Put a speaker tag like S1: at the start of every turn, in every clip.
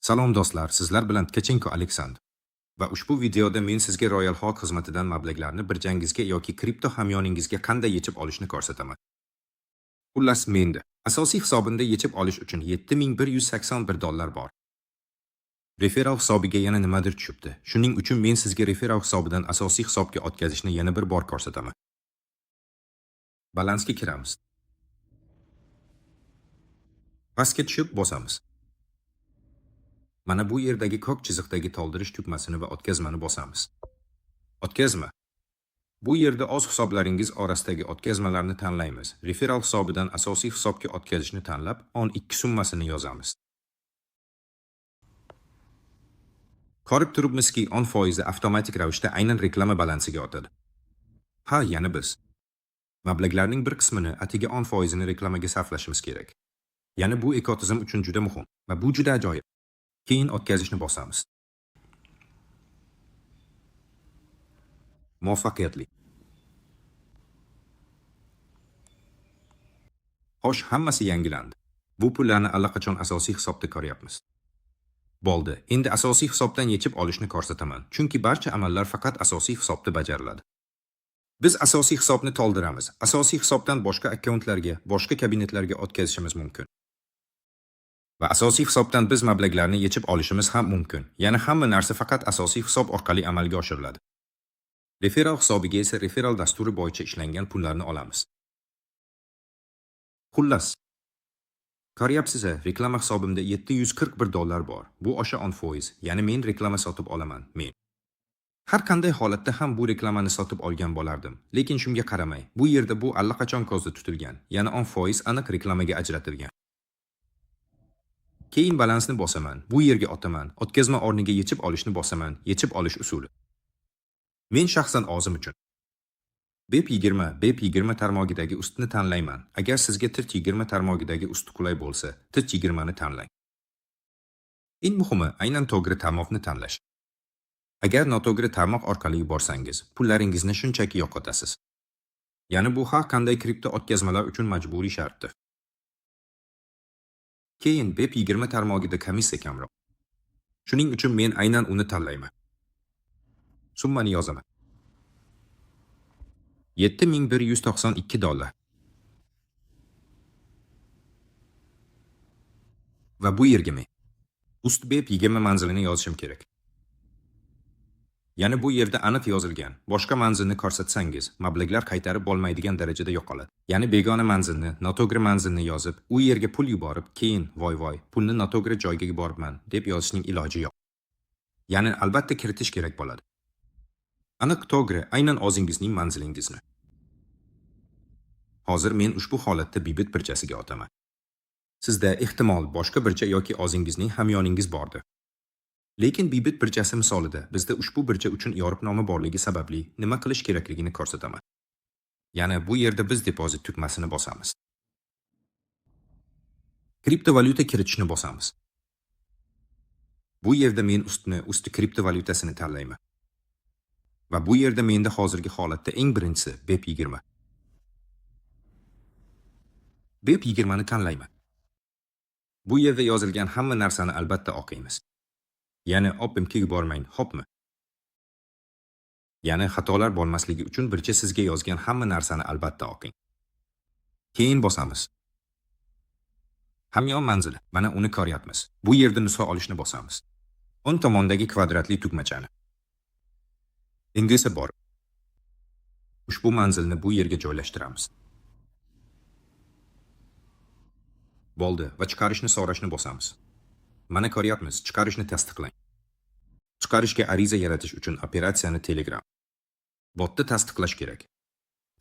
S1: Salom do'stlar, sizlar bilan Tkachenko Aleksandr. Va ushbu videoda men sizga Royal Hawk xizmatidan mablag'larni birjangizga yoki kripto hamyoningizga qanday yechib olishni ko'rsataman. Xullas menda asosiy hisobimda yechib olish uchun $7181 bor. Referral hisobiga yana nimadir tushibdi. Shuning uchun men sizga referral hisobidan asosiy hisobga o'tkazishni yana bir bor ko'rsataman. Balansga kiramiz. Pastga tushib bosamiz. Mana bu yerdagi ko'k chiziqdagi to'ldirish tugmasini va o'tkazmani bosamiz. O'tkazma. Bu yerda o'z hisoblaringiz orasidagi o'tkazmalarni tanlaymiz. Referral hisobidan asosiy hisobga o'tkazishni tanlab, 12 summasini yozamiz. Ko'rib turibmizki, 10% avtomatik ravishda aynan reklama balansiga o'tadi. Ha, yana biz mablag'larning bir qismini atiga 10% ni reklamaga sarflashimiz kerak. Ya'ni bu ekotizim uchun juda muhim va bu juda ajoyib. Keyin o'tkazishni bosamiz. Muvaffaqiyatli. Xo'sh, hammasi yangilandi. Bu pullarni allaqachon asosiy hisobda ko'ryapmiz. Bo'ldi. Endi asosiy hisobdan yechib olishni ko'rsataman, chunki barcha amallar faqat asosiy hisobda bajariladi. Biz asosiy hisobni to'ldiramiz. Asosiy hisobdan boshqa akkauntlarga, boshqa kabinetlarga o'tkazishimiz mumkin. Va asosiy hisobdan biz mablag'larni yechib olishimiz ham mumkin. Ya'ni hamma narsa faqat asosiy hisob orqali amalga oshiriladi. Referral hisobiga esa referral dasturi bo'yicha ishlangan pullarni olamiz. Xullas, ko'ryapsiz, reklama hisobimda $741 bor. Bu o'sha 10%, ya'ni men reklama sotib olaman, men. Har qanday holatda ham bu reklamani sotib olgan bo'lardim, lekin shunga qaramay, bu yerda bu allaqachon ko'zda tutilgan, ya'ni 10% aniq reklamaga ajratilgan. Keyin balansni bosaman, bu yerga o'taman, o'tkazma o'rniga yechib olishni bosaman, yechib olish usuli. Men shaxsan o'zim uchun BEP20 tarmog'idagi ustni tanlayman. Agar sizga TIRT20 tarmog'idagi ust qulay bo'lsa, TIRT20 ni tanlang. Eng muhimi aynan to'g'ri tarmoqni tanlash. Agar noto'g'ri tarmoq orqali yuborsangiz, pullaringizni shunchaki yo'qotasiz. Ya'ni bu har qanday kripto o'tkazmalar uchun majburiy shartdir. Keyin BEP20 tarmog'ida komissiya kamroq. Shuning uchun men aynan uni tanlayman. Summani yozaman. $7192. Va bu yerga men ust BEP20 manzilini yozishim kerak. Ya'ni bu yerda aniq yozilgan. Boshqa manzilni ko'rsatsangiz, mablag'lar qaytarib bo'lmaydigan darajada yo'qoladi. Ya'ni begona manzilni, noto'g'ri manzilni yozib, u yerga pul yuborib, keyin voy, pulni noto'g'ri joyga yuboribman deb yozishning iloji yo'q. Ya'ni albatta kiritish kerak bo'ladi. Aniq to'g'ri, aynan o'zingizning manzilingizni. Hozir men ushbu holatda Bybit birjasiga o'taman. Sizda ehtimol boshqa birja yoki o'zingizning hamyoningiz bordir. Lekin Bybit birjasi misolida bizda ushbu birja uchun yo'riqnoma borligi sababli nima qilish kerakligini ko'rsataman. Ya'ni bu yerda biz depozit tugmasini bosamiz. Kriptovalyuta kiritishni bosamiz. Bu yerda men usti kriptovalyutasini tanlayman. Va bu yerda menda hozirgi holatda eng birinchisi BEP20. BEP20 ni tanlayman. Bu yerda yozilgan hamma narsani albatta o'qiymiz. Ya'ni opimga yubormang, hopmi? Ya'ni xatolar bo'lmasligi uchun bircha sizga yozgan hamma narsani albatta o'qing. Keyin bosamiz. Hamyon manzili, mana uni ko'ryapmiz. Bu yerda nusxa olishni bosamiz. O'ng tomondagi kvadratli tugmachani. Endi esa bor. Ushbu manzilni bu yerga joylashtiramiz. Bo'ldi va chiqarishni so'rashni bosamiz. Mana ko'ryapmiz, chiqarishni tasdiqlang. Chiqarishga ariza yaratish uchun operatsiyani Telegram botda tasdiqlash kerak.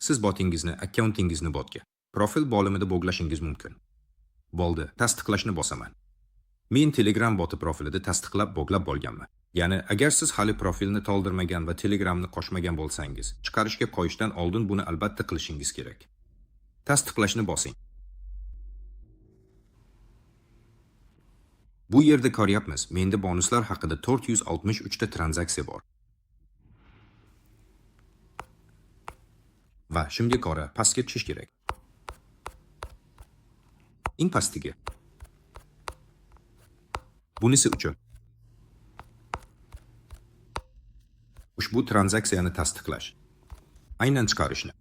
S1: Siz botingizni, akkauntingizni botga, profil bo'limida bog'lashingiz mumkin. Bo'ldi, tasdiqlashni bosaman. Men Telegram boti profilida tasdiqlab bog'lab bo'lganman. Ya'ni agar siz hali profilni to'ldirmagan va Telegramni qo'shmagan bo'lsangiz, chiqarishga qo'yishdan oldin buni albatta qilishingiz kerak. Tasdiqlashni bosing. Bu yerda ko'ryapmiz, menda bonuslar haqida 463 ta tranzaksiya bor. Va shunga ko'ra pastga tushish kerak. Eng pastiga. Bunisi uchun ushbu tranzaksiyani tasdiqlash. Aynan chiqarishni.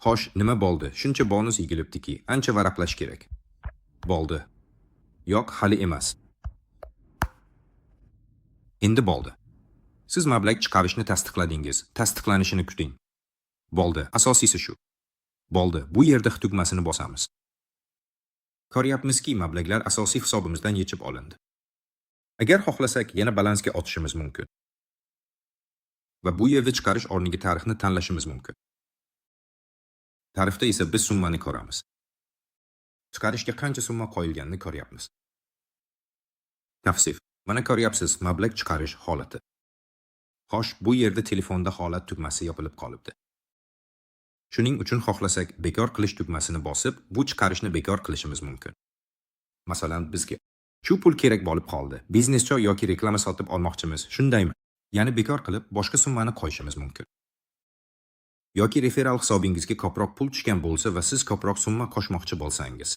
S1: Xo'sh, nima bo'ldi? Shuncha bonus yigilibdiki, ancha varaqlash kerak. Bo'ldi. Yo'q, hali emas. Endi bo'ldi. Siz mablag' chiqarishni tasdiqladingiz. Tasdiqlanishini kuting. Bo'ldi. Asosiysi shu. Bo'ldi. Bu yerda tugmasini bosamiz. Ko'ryapmizki, mablag'lar asosiy hisobimizdan yechib olindi. Agar xohlasak, yana balansga otishimiz mumkin. Va bu yerda chiqarish o'rniga tarixni tanlashimiz mumkin. Tarifda esa biz summani ko'ramiz. Chiqarishga qancha summa qo'yilganini ko'ryapmiz. Tavsif. Mana ko'ryapsiz, mablag' chiqarish holati. Xo'sh, bu yerda telefonda holat tugmasi yopilib qolibdi. Shuning uchun xohlasak, bekor qilish tugmasini bosib, bu chiqarishni bekor qilishimiz mumkin. Masalan, bizga shu pul kerak bo'lib qoldi. Biznescho yoki reklama sotib olmoqchimiz. Shundaymi? Ya'ni bekor qilib, boshqa summani qo'yishimiz mumkin. Yoki referal hisobingizga ko'proq pul tushgan bo'lsa va siz ko'proq summa qo'shmoqchi bo'lsangiz.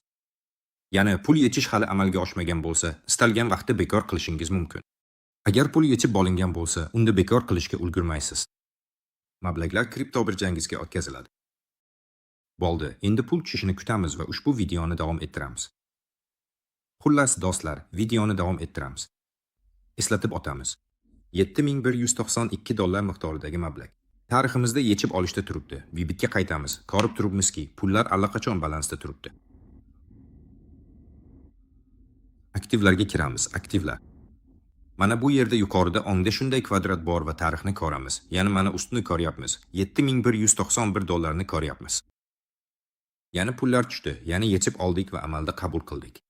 S1: Ya'ni pul yechish hali amalga oshmagan bo'lsa, istalgan vaqtda bekor qilishingiz mumkin. Agar pul yechib bo'lingan bo'lsa, unda bekor qilishga ulgurmaysiz. Mablag'lar kripto birjangizga o'tkaziladi. Bo'ldi, endi pul tushishini kutamiz va ushbu videoni davom ettiramiz. Xullas do'stlar, videoni davom ettiramiz. Eslatib o'tamiz. $7192 miqdoridagi mablag'. Tariximizda yechib olishda turibdi. Vibitga qaytamiz. Ko'rib turibmizki, pullar allaqachon balansda turibdi. Aktivlarga kiramiz. Aktivlar. Mana bu yerda yuqorida o'ngda shunday kvadrat bor va tarixni ko'ramiz. Ya'ni mana ustini ko'ryapmiz. $7191 ni ko'ryapmiz. Ya'ni pullar tushdi. Ya'ni yechib oldik va amalda qabul qildik.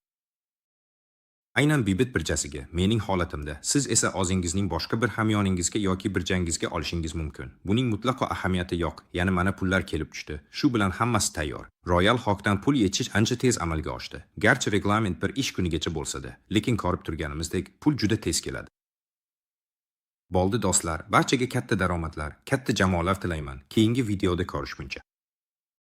S1: Aynan Bybit birjasiga, mening holatimda, siz esa o'zingizning boshqa bir hamyoningizga yoki birjangizga olishingiz mumkin. Buning mutlaqo ahamiyati yo'q. Ya'ni mana pullar kelib tushdi. Shu bilan hammasi tayyor. Royal Hawkdan pul yechish ancha tez amalga oshdi. Garchi reglament bir ish kunigacha bo'lsa-da, lekin ko'rib turganimizdek, pul juda tez keladi. Bo'ldi do'stlar, barchaga katta daromadlar, katta jamoalar tilayman. Keyingi videoda ko'rishguncha.